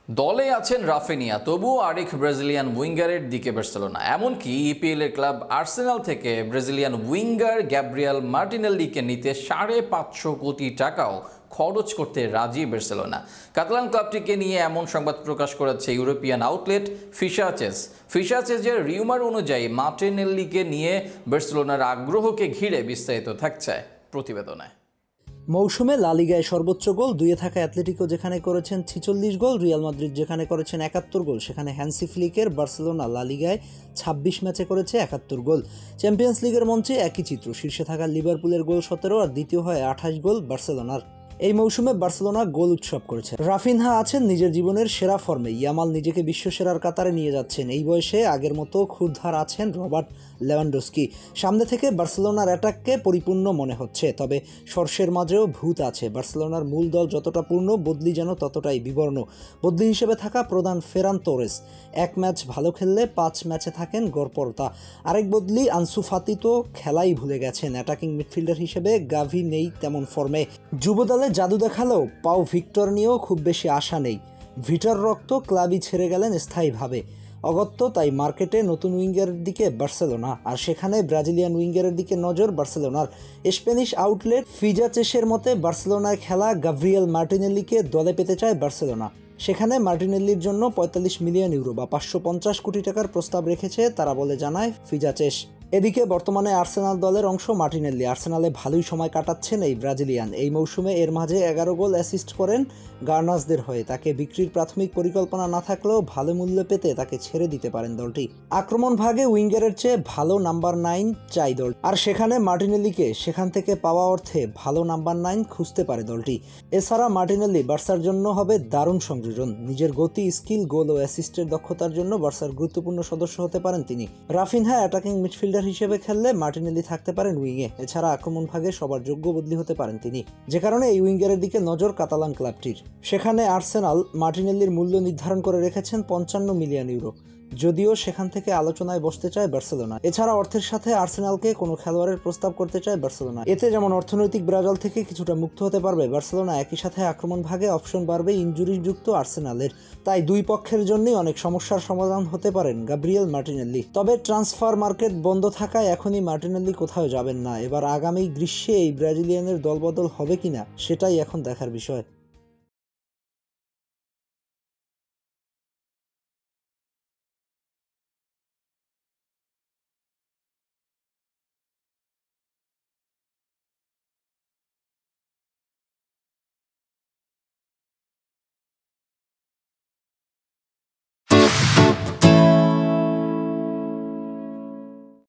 দলে আছেন রাফিনিয়া, তবুও আরেক ব্রাজিলিয়ান উইঙ্গারের দিকে বার্সেলোনা। এমনকি ইপিএল এর ক্লাব আর্সেনাল থেকে ব্রাজিলিয়ান উইঙ্গার গ্যাব্রিয়েল মার্টিনেল্লিকে নিতে 550 কোটি টাকাও খরচ করতে রাজি বার্সেলোনা। কাতালান ক্লাবটিকে নিয়ে এমন সংবাদ প্রকাশ করেছে ইউরোপিয়ান আউটলেট ফিশাচেস। ফিশাচেসের রিউমার অনুযায়ী মার্টিনেল্লিকে নিয়ে বার্সেলোনার আগ্রহকে ঘিরে বিস্তারিত থাকছে প্রতিবেদনে। মৌসুমে লা লিগায় সর্বোচ্চ গোল 2-এ থাকা অ্যাটলেটিকো যেখানে করেছেন 46 গোল, রিয়াল মাদ্রিদ যেখানে করেছেন 71 গোল, সেখানে হ্যান্সি ফ্লিকের বার্সেলোনা লা লিগায় 26 ম্যাচে করেছে 71 গোল। চ্যাম্পিয়ন্স লিগের মঞ্চে একই চিত্র, শীর্ষে থাকা লিভারপুলের গোল 17 আর দ্বিতীয় হয় 28 গোল বার্সেলোনার। এই মৌসুমে বার্সেলোনা গোল উৎসব করেছে। রাফিনহা আছেন নিজের জীবনের সেরা ফর্মে, ইয়ামাল নিজেকে বিশ্বসেরার কাতারে নিয়ে যাচ্ছেন। এই বয়সে আগের মতো ক্ষুরধার আছেন রবার্ট লেভানডস্কি। সামনে থেকে বার্সেলোনার অ্যাটাককে পরিপূর্ণ মনে হচ্ছে, তবে সর্ষের মাঝেও ভূত আছে। বার্সেলোনার মূল দল যতটা পূর্ণ, বদলি যেন ততটাই বিবর্ণ। বদলি হিসেবে থাকা প্রধান ফেরান তোরেস, এক ম্যাচ ভালো খেললে 5 ম্যাচে থাকেন গড়পড়তা। আরেক বদলি আনসু ফাতি তো খেলাই ভুলে গেছেন। অ্যাটাকিং মিডফিল্ডার হিসেবে গাভি নেই তেমন ফর্মে। যুব দলে জাদু দেখালেও পাও ভিক্টর নিয়েও খুব বেশি আশা নেই। ভিটার রক্ত ক্লাবই ছেড়ে গেলেন স্থায়ীভাবে। অগত্য তাই মার্কেটে নতুন উইঙ্গারের দিকে বার্সেলোনা, আর সেখানে ব্রাজিলিয়ান উইঙ্গারের দিকে নজর বার্সেলোনার। স্প্যানিশ আউটলেট ফিজাচেসের মতে বার্সেলোনায় খেলা গাব্রিয়েল মার্টিনেল্লিকে দলে পেতে চায় বার্সেলোনা। সেখানে মার্টিনেল্লির জন্য 45 মিলিয়ন ইউরো বা 550 কোটি টাকার প্রস্তাব রেখেছে তারা বলে জানায় ফিজাচেস। এদিকে বর্তমানে আর্সেনাল দলের অংশ মার্টিনেল্লি। আর্সেনালে ভালোই সময় কাটাচ্ছেন এই ব্রাজিলিয়ান। এই মৌসুমে এর মাঝে 11 গোল অ্যাসিস্ট করেন গার্নাসদের হয়ে। তাকে বিক্রির প্রাথমিক পরিকল্পনা না থাকলেও ভালো মূল্য পেতে তাকে ছেড়ে দিতে পারেন দলটি। আক্রমণ ভাগে উইঙ্গারের চেয়ে ভালো নাম্বার 9 চাই দল, আর সেখানে মার্টিনেল্লিকে সেখান থেকে পাওয়া অর্থে ভালো নাম্বার 9 খুঁজতে পারে দলটি। এছাড়া মার্টিনেল্লি বার্সার জন্য হবে দারুণ সংযোজন। নিজের গতি, স্কিল, গোল ও অ্যাসিস্টের দক্ষতার জন্য বার্সার গুরুত্বপূর্ণ সদস্য হতে পারেন তিনি। রাফিনহা অ্যাটাকিং মিডফিল্ডার হিসেবে খেললে মার্টিনেল্লি থাকতে পারেন উইংয়ে। এছাড়া আক্রমণ ভাগে সবার যোগ্য বদলি হতে পারেন তিনি, যে কারণে এই উইঙ্গারের দিকে নজর কাতালান ক্লাবটির। সেখানে আর্সেনাল মার্টিনেল্লির মূল্য নির্ধারণ করে রেখেছেন 55 মিলিয়ন ইউরো, যদিও সেখান থেকে আলোচনায় বসতে চায় বার্সেলোনা। এছাড়া অর্থের সাথে আর্সেনালকে কোনো খেলোয়াড়ের প্রস্তাব করতে চায় বার্সেলোনা। এতে যেমন অর্থনৈতিক ব্রাজাল থেকে কিছুটা মুক্ত হতে পারবে বার্সেলোনা, একই সাথে আক্রমণ ভাগে অপশন বাড়বে ইনজুরি যুক্ত আর্সেনালের। তাই দুই পক্ষের জন্যই অনেক সমস্যার সমাধান হতে পারেন গাব্রিয়েল মার্টিনেল্লি। তবে ট্রান্সফার মার্কেট বন্ধ থাকায় এখনই মার্টিনেল্লি কোথাও যাবেন না। এবার আগামী গ্রীষ্মে এই ব্রাজিলিয়ানের দলবদল হবে কিনা সেটাই এখন দেখার বিষয়।